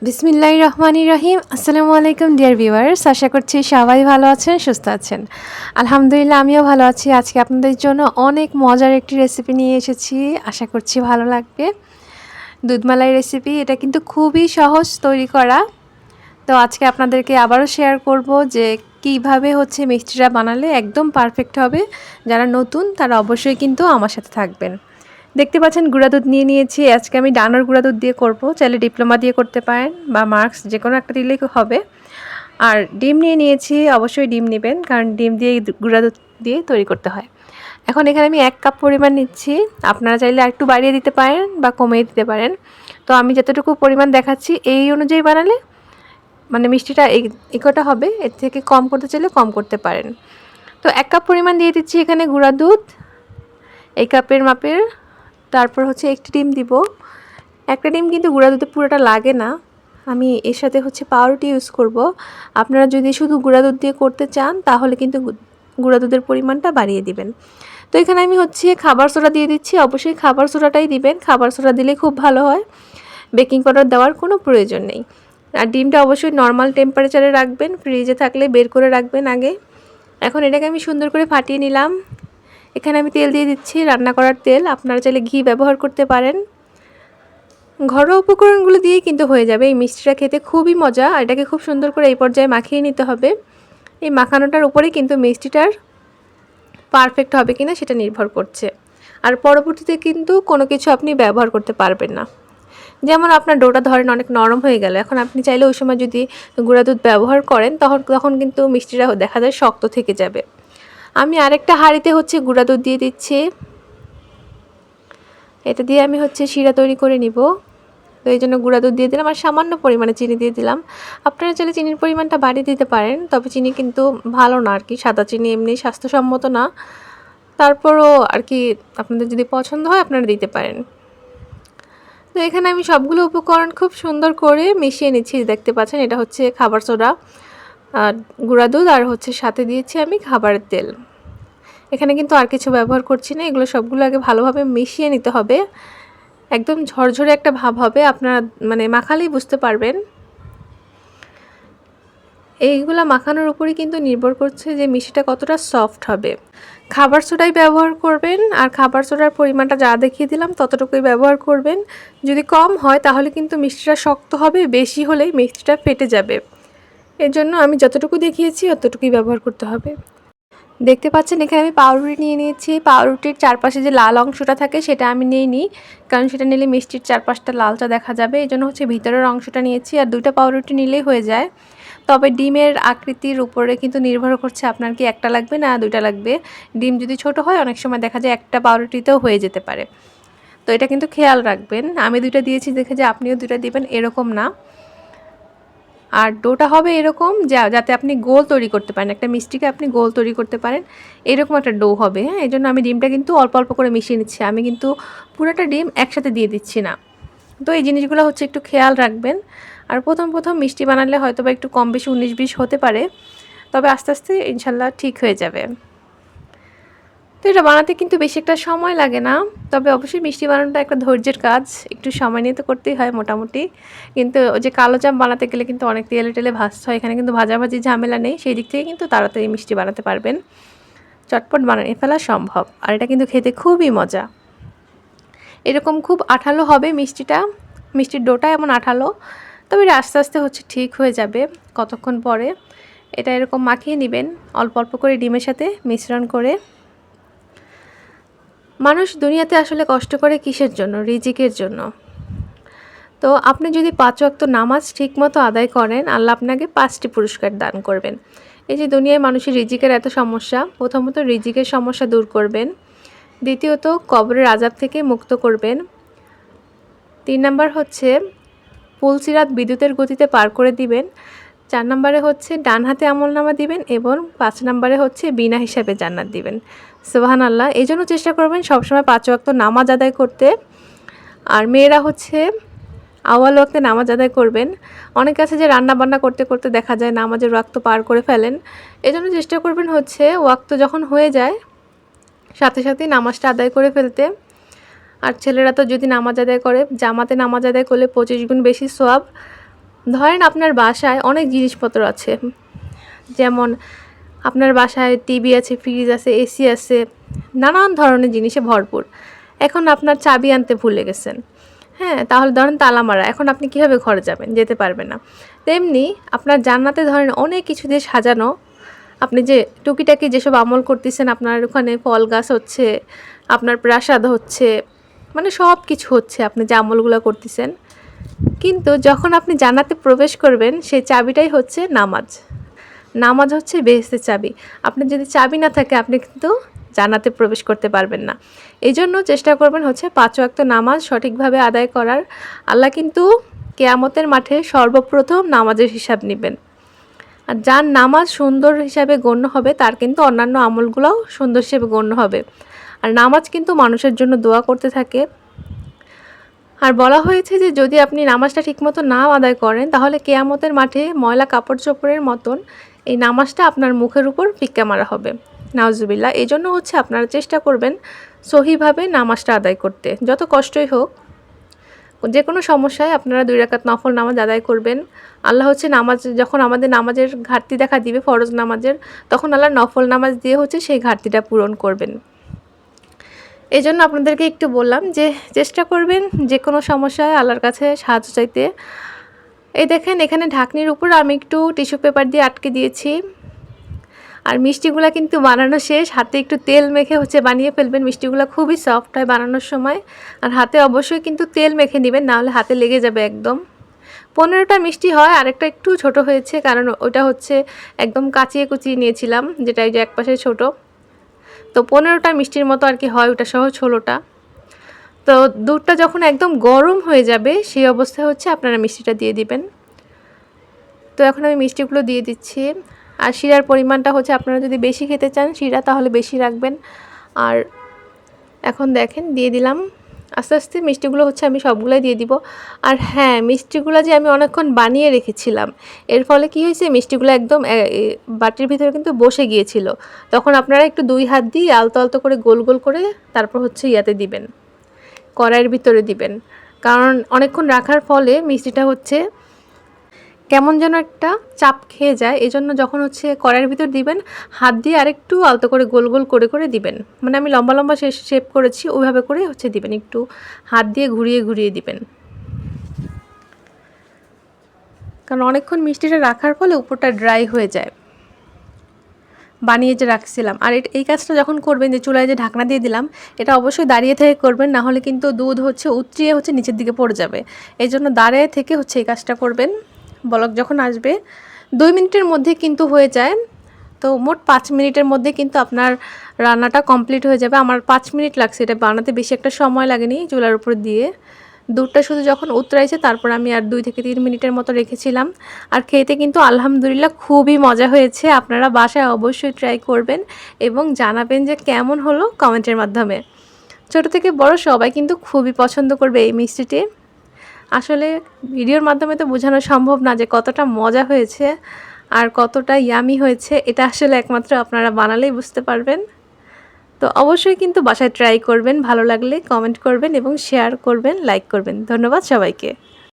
বিসমিল্লাহির রহমানির রহিম। আসসালামু আলাইকুম ডিয়ার ভিউয়ার্স, আশা করছি সবাই ভালো আছেন, সুস্থ আছেন। আলহামদুলিল্লাহ আমিও ভালো আছি। আজকে আপনাদের জন্য অনেক মজার একটি রেসিপি নিয়ে এসেছি, আশা করছি ভালো লাগবে। দুধমালাই রেসিপি, এটা কিন্তু খুবই সহজ তৈরি করা। তো আজকে আপনাদেরকে আবারও শেয়ার করব যে কিভাবে হচ্ছে মিষ্টিটা বানালে একদম পারফেক্ট হবে। যারা নতুন তারা অবশ্যই কিন্তু আমার সাথে থাকবেন। দেখতে পাচ্ছেন গুঁড়া দুধ নিয়ে নিয়েছি। আজকে আমি ডানোর গুঁড়া দুধ দিয়ে করব, চাইলে ডিপ্লোমা দিয়ে করতে পারেন বা মার্কস যে কোনো একটা দিলেই হবে। আর ডিম নিয়ে নিয়েছি, অবশ্যই ডিম নেবেন কারণ ডিম দিয়ে গুঁড়া দুধ দিয়ে তৈরি করতে হয়। এখন এখানে আমি 1 কাপ পরিমাণ নিচ্ছি, আপনারা চাইলে একটু বাড়িয়ে দিতে পারেন বা কমিয়ে দিতে পারেন। তো আমি যতটুকু পরিমাণ দেখাচ্ছি এই অনুযায়ী বানালে মানে মিষ্টিটা এই কটা হবে, এর থেকে কম করতে চাইলে কম করতে পারেন। তো 1 কাপ পরিমাণ দিয়ে দিচ্ছি এখানে গুঁড়া দুধ এই কাপের মাপের। তারপর হচ্ছে একটি ডিম দিব। একটা ডিম কিন্তু গুঁড়া দুধে পুরোটা লাগে না, আমি এর সাথে হচ্ছে পাউরুটি ইউজ করব। আপনারা যদি শুধু গুঁড়া দুধ দিয়ে করতে চান তাহলে কিন্তু গুঁড়া দুধের পরিমাণটা বাড়িয়ে দিবেন। তো এখানে আমি হচ্ছে খাবার সোডা দিয়ে দিচ্ছি, অবশ্যই খাবার সোডাটাই দিবেন, খাবার সোডা দিলে খুব ভালো হয়, বেকিং পাউডার দেওয়ার কোনো প্রয়োজন নেই। আর ডিমটা অবশ্যই নর্মাল টেম্পারেচারে রাখবেন, ফ্রিজে থাকলে বের করে রাখবেন আগে। এখন এটাকে আমি সুন্দর করে ফাটিয়ে নিলাম। এখানে আমি তেল দিয়ে দিচ্ছি, রান্না করার তেল, আপনারা চাইলে ঘি ব্যবহার করতে পারেন। ঘরোয়া উপকরণগুলো দিয়েই কিন্তু হয়ে যাবে। এই মিষ্টিটা খেতে খুবই মজা। আর এটাকে খুব সুন্দর করে এই পর্যায়ে মাখিয়ে নিতে হবে। এই মাখানোটার উপরেই কিন্তু মিষ্টিটার পারফেক্ট হবে কিনা সেটা নির্ভর করছে। আর পরবর্তীতে কিন্তু কোনো কিছু আপনি ব্যবহার করতে পারবেন না। যেমন আপনার ডোটা ধরেন অনেক নরম হয়ে গেল, এখন আপনি চাইলে ওই সময় যদি গুঁড়া দুধ ব্যবহার করেন তখন কিন্তু মিষ্টিটা দেখা যায় শক্ত থেকে যাবে। আমি আরেকটা হাঁড়িতে হচ্ছে গুঁড়া দুধ দিয়ে দিচ্ছি, এটা দিয়ে আমি হচ্ছে শিরা তৈরি করে নিব। তো এই জন্য গুঁড়া দুধ দিয়ে দিলাম আর সামান্য পরিমাণে চিনি দিয়ে দিলাম। আপনারা চাইলে চিনির পরিমাণটা বাড়িয়ে দিতে পারেন, তবে চিনি কিন্তু ভালো না আর কি, সাদা চিনি এমনি স্বাস্থ্যসম্মত না। তারপরও আর কি আপনাদের যদি পছন্দ হয় আপনারা দিতে পারেন। তো এখানে আমি সবগুলো উপকরণ খুব সুন্দর করে মিশিয়ে নিচ্ছি। দেখতে পাচ্ছেন এটা হচ্ছে খাবার সোডা, গুঁড়া দুধ আর হচ্ছে সাথে দিয়েছি আমি খাবারের তেল। এখানে কিন্তু আর কিছু ব্যবহার করছি না, এগুলো সবগুলো আগে ভালোভাবে মিশিয়ে নিতে হবে। একদম ঝরঝরে একটা ভাব হবে, আপনারা মানে মাখালেই বুঝতে পারবেন। এইগুলা মাখানোর উপরই কিন্তু নির্ভর করছে যে মিষ্টিটা কতটা সফট হবে। খাবার সোডাই ব্যবহার করবেন, আর খাবার সোডার পরিমাণটা যা দেখিয়ে দিলাম ততটুকুই ব্যবহার করবেন। যদি কম হয় তাহলে কিন্তু মিষ্টিটা শক্ত হবে, বেশি হলেই মিষ্টিটা ফেটে যাবে। এর জন্য আমি যতটুকু দেখিয়েছি ততটুকুই ব্যবহার করতে হবে। দেখতে পাচ্ছেন এখানে আমি পাউরুটি নিয়ে নিয়েছি। পাউরুটির চারপাশে যে লাল অংশটা থাকে সেটা আমি নিইনি, কারণ সেটা নিলে মিষ্টির চারপাশটা লালচা দেখা যাবে। এই জন্য হচ্ছে ভিতরের অংশটা নিয়েছি। আর 2টা পাউরুটি নিলেই হয়ে যায়। তবে ডিমের আকৃতির উপরে কিন্তু নির্ভর করছে আপনার কি একটা লাগবে না 2টা লাগবে। ডিম যদি ছোট হয় অনেক সময় দেখা যায় একটা পাউরুটিতেও হয়ে যেতে পারে, তো এটা কিন্তু খেয়াল রাখবেন। আমি 2টা দিয়েছি দেখে যে আপনিও 2টা দিবেন এরকম না। আর ডোটা হবে এরকম যাতে আপনি গোল তৈরি করতে পারেন, একটা মিষ্টিকে আপনি গোল তৈরি করতে পারেন, এরকম একটা ডো হবে। হ্যাঁ, এই জন্য আমি ডিমটা কিন্তু অল্প অল্প করে মিশিয়ে নিচ্ছি, আমি কিন্তু পুরোটা ডিম একসাথে দিয়ে দিচ্ছি না। তো এই জিনিসগুলো হচ্ছে একটু খেয়াল রাখবেন। আর প্রথম প্রথম মিষ্টি বানালে হয়তো বা একটু কম বেশি 19-20 হতে পারে, তবে আস্তে আস্তে ইনশাল্লাহ ঠিক হয়ে যাবে। তো এটা বানাতে কিন্তু বেশি একটা সময় লাগে না, তবে অবশ্যই মিষ্টি বানানোটা একটা ধৈর্যের কাজ, একটু সময় নিয়ে তো করতেই হয় মোটামুটি। কিন্তু ওই যে কালো জাম বানাতে গেলে কিন্তু অনেক তেলে টেলে ভাজতে হয়, এখানে কিন্তু ভাজাভাজি ঝামেলা নেই, সেই দিক থেকে কিন্তু তাড়াতাড়ি মিষ্টি বানাতে পারবেন, চটপট বানিয়ে ফেলা সম্ভব। আর এটা কিন্তু খেতে খুবই মজা। এরকম খুব আঠালো হবে মিষ্টিটা, মিষ্টির ডোটা এমন আঠালো, তবে এটা আস্তে আস্তে হচ্ছে ঠিক হয়ে যাবে কতক্ষণ পরে। এটা এরকম মাখিয়ে নেবেন অল্প অল্প করে ডিমের সাথে মিশ্রণ করে। মানুষ দুনিয়াতে আসলে কষ্ট করে কিসের জন্য? রিজিকের জন্য। তো আপনি যদি 5 ওয়াক্ত নামাজ ঠিকমতো আদায় করেন, আল্লাহ আপনাকে 5টি পুরস্কার দান করবেন। এই যে দুনিয়ায় মানুষের রিজিকের এত সমস্যা, প্রথমত রিজিকের সমস্যা দূর করবেন, দ্বিতীয়ত কবরের আযাব থেকে মুক্ত করবেন, 3 নাম্বার হচ্ছে পুলসিরাত বিদ্যুতের গতিতে পার করে দিবেন, 4 নম্বরে হচ্ছে ডান হাতে আমলনামা দিবেন এবং 5 নম্বরে হচ্ছে বিনা হিসাবে জান্নাত দিবেন। সুবহানাল্লাহ। এই জন্য চেষ্টা করবেন সবসময় 5 ওয়াক্ত নামাজ আদায় করতে। আর মেয়েরা হচ্ছে আউয়াল ওয়াক্তে নামাজ আদায় করবেন। অনেকে আছে যে রান্না বান্না করতে করতে দেখা যায় নামাজের ওয়াক্ত পার করে ফেলেন, এই জন্য চেষ্টা করবেন হচ্ছে ওয়াক্ত যখন হয়ে যায় সাথে সাথেই নামাজটা আদায় করে ফেলতে। আর ছেলেরা তো যদি নামাজ আদায় করে, জামাতে নামাজ আদায় করলে 25 গুণ বেশি সওয়াব, ধরেন আপনার বাসায় অনেক জিনিসপত্র আছে, যেমন আপনার বাসায় টিভি আছে, ফ্রিজ আছে, এসি আছে, নানান ধরনের জিনিসে ভরপুর। এখন আপনার চাবি আনতে ভুলে গেছেন, হ্যাঁ, তাহলে ধরেন তালা মারা, এখন আপনি কীভাবে ঘরে যাবেন? যেতে পারবেন না। তেমনি আপনার জান্নাতে ধরেন অনেক কিছু দিয়ে সাজানো, আপনি যে টুকিটাকি যেসব আমল করতেছেন, আপনার ওখানে ফল গাছ হচ্ছে, আপনার প্রাসাদ হচ্ছে, মানে সব কিছু হচ্ছে আপনি যে আমলগুলো করতেছেন, কিন্তু যখন আপনি জান্নাতে প্রবেশ করবেন সেই চাবিটাই হচ্ছে নামাজ। নামাজ হচ্ছে বেহেশতের চাবি। আপনার যদি চাবি না থাকে আপনি কিন্তু জান্নাতে প্রবেশ করতে পারবেন না। এই জন্য চেষ্টা করবেন হচ্ছে 5 ওয়াক্ত নামাজ সঠিকভাবে আদায় করার। আল্লাহ কিন্তু কিয়ামতের মাঠে সর্বপ্রথম নামাজের হিসাব নেবেন। আর যার নামাজ সুন্দর হিসাবে গণ্য হবে তার কিন্তু অন্যান্য আমলগুলোও সুন্দর হিসেবে গণ্য হবে। আর নামাজ কিন্তু মানুষের জন্য দোয়া করতে থাকে। আর বলা হয়েছে যে যদি আপনি নামাজটা ঠিকমতো নাও আদায় করেন তাহলে কিয়ামতের মাঠে ময়লা কাপড় চোপড়ের মতন এই নামাজটা আপনার মুখের উপর ফিক্কা মারা হবে। নাউজুবিল্লাহ। এই জন্য হচ্ছে আপনারা চেষ্টা করবেন সহিভাবে নামাজটা আদায় করতে, যত কষ্টই হোক। যে কোনো সমস্যায় আপনারা 2 রাকাত নফল নামাজ আদায় করবেন। আল্লাহ হচ্ছে নামাজ যখন আমাদের নামাজের ঘাটতি দেখা দিবে ফরজ নামাজের, তখন আল্লাহ নফল নামাজ দিয়ে হচ্ছে সেই ঘাটতিটা পূরণ করবেন। এই জন্য আপনাদেরকে একটু বললাম যে চেষ্টা করবেন যে কোনো সমস্যায় আল্লাহর কাছে সাহায্য চাইতে। এই দেখেন এখানে ঢাকনির উপর আমি একটু টিস্যু পেপার দিয়ে আটকে দিয়েছি। আর মিষ্টিগুলা কিন্তু বানানো শেষ, হাতে একটু তেল মেখে হচ্ছে বানিয়ে ফেলবেন। মিষ্টিগুলো খুবই সফট হয় বানানোর সময়। আর হাতে অবশ্যই কিন্তু তেল মেখে নেবেন, নাহলে হাতে লেগে যাবে একদম। 15টা মিষ্টি হয়, আরেকটা একটু ছোট হয়েছে কারণ ওটা হচ্ছে একদম কাচিয়ে কুচিয়ে নিয়েছিলাম, যেটা এই যে এক পাশে ছোট। তো 15টা মিষ্টির মতো আর কি হয়, ওটা সহ 16টা। তো দুধটা যখন একদম গরম হয়ে যাবে সেই অবস্থায় হচ্ছে আপনারা মিষ্টিটা দিয়ে দিবেন। তো এখন আমি মিষ্টিগুলো দিয়ে দিচ্ছি। আর শিরার পরিমাণটা হচ্ছে আপনারা যদি বেশি খেতে চান শিরা তাহলে বেশি রাখবেন। আর এখন দেখেন দিয়ে দিলাম। আস্তে আস্তে মিষ্টিগুলো হচ্ছে আমি সবগুলোই দিয়ে দিব। আর হ্যাঁ, মিষ্টিগুলো যে আমি অনেকক্ষণ বানিয়ে রেখেছিলাম, এর ফলে কি হয়েছে মিষ্টিগুলো একদম বাটির ভিতরে কিন্তু বসে গিয়েছিল। তখন আপনারা একটু 2 হাত দিয়ে আলতো আলতো করে গোল গোল করে তারপর হচ্ছে ইয়াতে দিবেন, কড়াইয়ের ভিতরে দিবেন। কারণ অনেকক্ষণ রাখার ফলে মিষ্টিটা হচ্ছে কেমন যেন একটা চাপ খেয়ে যায়। এই জন্য যখন হচ্ছে কড়াইয়ের ভিতর দিবেন হাত দিয়ে আরেকটু আলতো করে গোল গোল করে করে দিবেন। মানে আমি লম্বা লম্বা শেপ করেছি ওইভাবে করে হচ্ছে দিবেন, একটু হাত দিয়ে ঘুরিয়ে ঘুরিয়ে দিবেন। কারণ অনেকক্ষণ মিষ্টিটা রাখার ফলে উপরটা ড্রাই হয়ে যায় বানিয়ে যে রাখছিলাম। আর এই কাজটা যখন করবেন, যে চুলায় যে ঢাকনা দিয়ে দিলাম, এটা অবশ্যই দাঁড়িয়ে থেকে করবেন, না হলে কিন্তু দুধ হচ্ছে উতরিয়ে হচ্ছে নিচের দিকে পড়ে যাবে। এই জন্য দাঁড়িয়ে থেকে হচ্ছে এই কাজটা করবেন। বলক যখন আসবে 2 মিনিটের মধ্যে কিন্তু হয়ে যায়। তো মোট 5 মিনিটের মধ্যে কিন্তু আপনার রান্নাটা কমপ্লিট হয়ে যাবে। আমার 5 মিনিট লাগছে, এটা বানাতে বেশি একটা সময় লাগেনি চুলার উপর দিয়ে। দুধটা শুধু যখন উতরাইছে তারপর আমি আর 2 থেকে 3 মিনিটের মতো রেখেছিলাম। আর খেতে কিন্তু আলহামদুলিল্লাহ খুবই মজা হয়েছে। আপনারা বাসায় অবশ্যই ট্রাই করবেন এবং জানাবেন যে কেমন হলো কমেন্টের মাধ্যমে। ছোট থেকে বড় সবাই কিন্তু খুবই পছন্দ করবে এই মিষ্টিটি। আসলে ভিডিওর মাধ্যমে তো বোঝানো সম্ভব না যে কতটা মজা হয়েছে আর কতটা ইয়ামি হয়েছে, এটা আসলে একমাত্র আপনারা বানালেই বুঝতে পারবেন। তো অবশ্যই কিন্তু বাসায় ট্রাই করবেন, ভালো লাগলে কমেন্ট করবেন এবং শেয়ার করবেন, লাইক করবেন। ধন্যবাদ সবাইকে।